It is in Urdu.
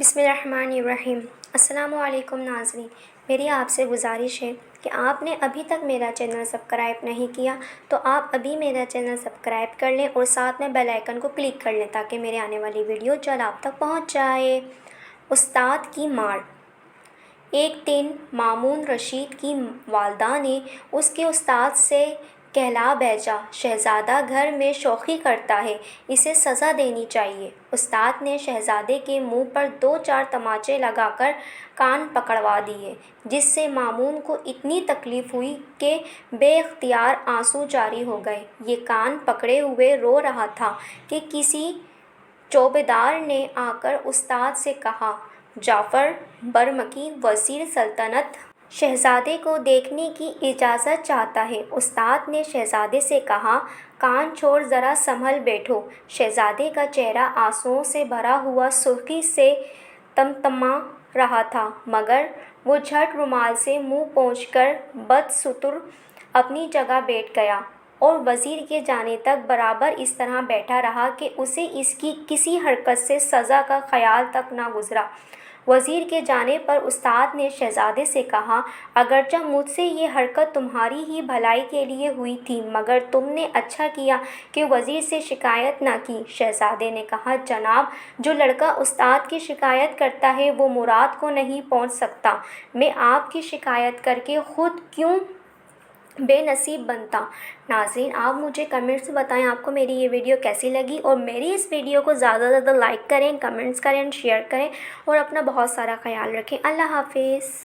بسم اللہ الرحمن الرحیم۔ السلام علیکم ناظرین، میری آپ سے گزارش ہے کہ آپ نے ابھی تک میرا چینل سبسکرائب نہیں کیا تو آپ ابھی میرا چینل سبسکرائب کر لیں اور ساتھ میں بیل آئیکن کو کلک کر لیں تاکہ میرے آنے والی ویڈیو جلد آپ تک پہنچ جائے۔ استاد کی مار۔ ایک دن مامون رشید کی والدہ نے اس کے استاد سے کہلا بھیجا، شہزادہ گھر میں شوخی کرتا ہے، اسے سزا دینی چاہیے۔ استاد نے شہزادے کے منہ پر 2-4 تماچے لگا کر کان پکڑوا دیے، جس سے مامون کو اتنی تکلیف ہوئی کہ بے اختیار آنسو جاری ہو گئے۔ یہ کان پکڑے ہوئے رو رہا تھا کہ کسی چوبیدار نے آ کر استاد سے کہا، جعفر برمکی وزیر سلطنت شہزادے کو دیکھنے کی اجازت چاہتا ہے۔ استاد نے شہزادے سے کہا، کان چھوڑ ذرا سنبھل بیٹھو۔ شہزادے کا چہرہ آنسوؤں سے بھرا ہوا سرخی سے تمتما رہا تھا، مگر وہ جھٹ رومال سے منہ پوچھ کر بدستور اپنی جگہ بیٹھ گیا اور وزیر کے جانے تک برابر اس طرح بیٹھا رہا کہ اسے اس کی کسی حرکت سے سزا کا خیال تک نہ گزرا۔ وزیر کے جانے پر استاد نے شہزادے سے کہا، اگرچہ مجھ سے یہ حرکت تمہاری ہی بھلائی کے لیے ہوئی تھی، مگر تم نے اچھا کیا کہ وزیر سے شکایت نہ کی۔ شہزادے نے کہا، جناب، جو لڑکا استاد کی شکایت کرتا ہے وہ مراد کو نہیں پہنچ سکتا۔ میں آپ کی شکایت کر کے خود کیوں بے نصیب بنتا۔ ناظرین، آپ مجھے کمنٹس میں بتائیں آپ کو میری یہ ویڈیو کیسی لگی، اور میری اس ویڈیو کو زیادہ سے زیادہ لائک کریں، کمنٹس کریں، شیئر کریں اور اپنا بہت سارا خیال رکھیں۔ اللہ حافظ۔